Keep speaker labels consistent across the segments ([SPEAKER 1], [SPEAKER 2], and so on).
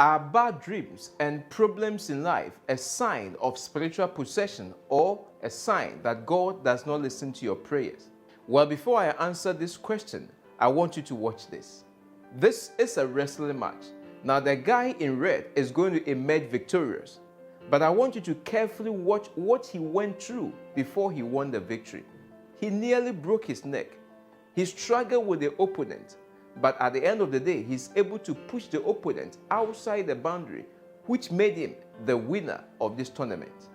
[SPEAKER 1] Are bad dreams and problems in life a sign of spiritual possession or a sign that God does not listen to your prayers? Well, before I answer this question, I want you to watch this. This is a wrestling match. Now, the guy in red is going to emerge victorious, but I want you to carefully watch what he went through before he won the victory. He nearly broke his neck. He struggled with the opponent. But at the end of the day, he's able to push the opponent outside the boundary, which made him the winner of this tournament.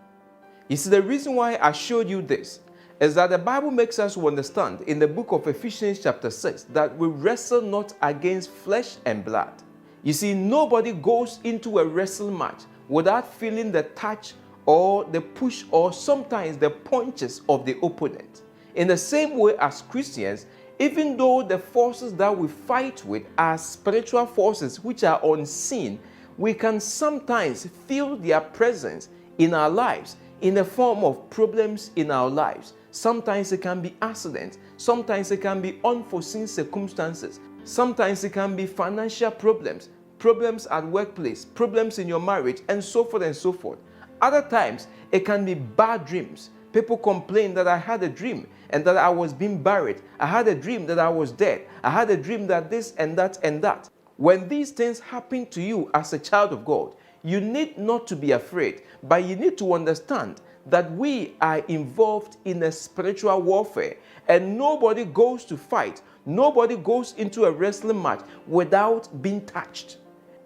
[SPEAKER 1] You see, the reason why I showed you this is that the Bible makes us understand in the book of Ephesians chapter 6 that we wrestle not against flesh and blood. You see, nobody goes into a wrestling match without feeling the touch or the push or sometimes the punches of the opponent. In the same way as Christians, even though the forces that we fight with are spiritual forces which are unseen, we can sometimes feel their presence in our lives in the form of problems in our lives. Sometimes it can be accidents, sometimes it can be unforeseen circumstances, sometimes it can be financial problems, problems at workplace, problems in your marriage, and so forth and so forth. Other times, it can be bad dreams. People complain that I had a dream and that I was being buried. I had a dream that I was dead. I had a dream that this and that and that. When these things happen to you as a child of God, you need not to be afraid, but you need to understand that we are involved in a spiritual warfare and nobody goes to fight. Nobody goes into a wrestling match without being touched.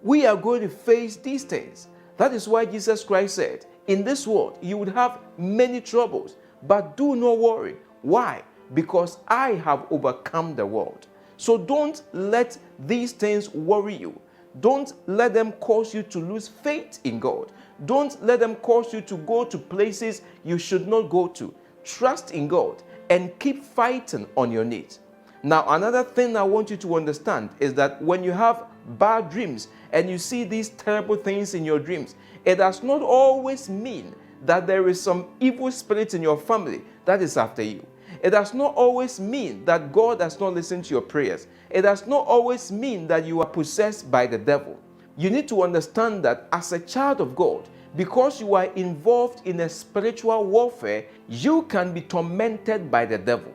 [SPEAKER 1] We are going to face these things. That is why Jesus Christ said, in this world, you would have many troubles, but do not worry. Why? Because I have overcome the world. So don't let these things worry you. Don't let them cause you to lose faith in God. Don't let them cause you to go to places you should not go to. Trust in God and keep fighting on your needs. Now, another thing I want you to understand is that when you have bad dreams and you see these terrible things in your dreams, it does not always mean that there is some evil spirit in your family that is after you. It does not always mean that God does not listen to your prayers. It does not always mean that you are possessed by the devil. You need to understand that as a child of God, because you are involved in a spiritual warfare, you can be tormented by the devil.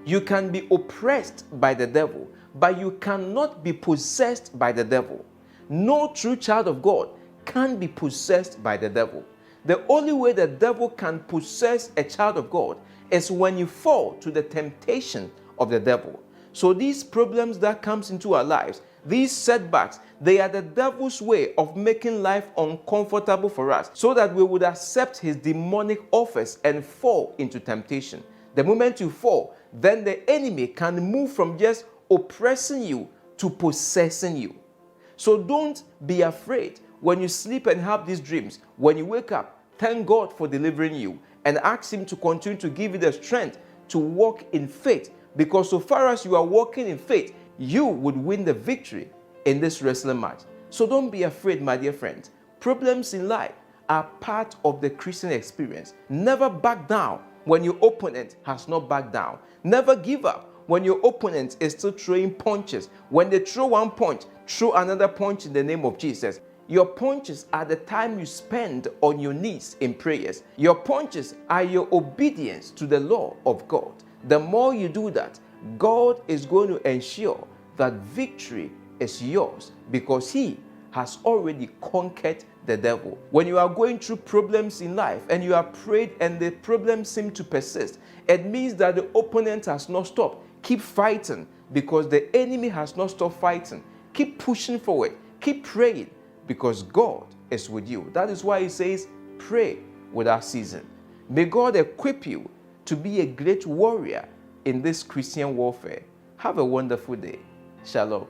[SPEAKER 1] You can be oppressed by the devil, but you cannot be possessed by the devil. No true child of God can be possessed by the devil. The only way the devil can possess a child of God is when you fall to the temptation of the devil. So these problems that comes into our lives, these setbacks, they are the devil's way of making life uncomfortable for us so that we would accept his demonic offers and fall into temptation. The moment you fall, then the enemy can move from just oppressing you to possessing you. So don't be afraid when you sleep and have these dreams. When you wake up, thank God for delivering you and ask him to continue to give you the strength to walk in faith, because so far as you are walking in faith, you would win the victory in this wrestling match. So don't be afraid, my dear friends. Problems in life are part of the Christian experience. Never back down when your opponent has not backed down. Never give up when your opponent is still throwing punches. When they throw one punch, throw another punch in the name of Jesus. Your punches are the time you spend on your knees in prayers. Your punches are your obedience to the law of God. The more you do that, God is going to ensure that victory is yours because he has already conquered the devil. When you are going through problems in life and you are prayed and the problems seem to persist, it means that the opponent has not stopped. Keep fighting because the enemy has not stopped fighting. Keep pushing forward. Keep praying because God is with you. That is why he says, pray without ceasing. May God equip you to be a great warrior in this Christian warfare. Have a wonderful day. Shalom.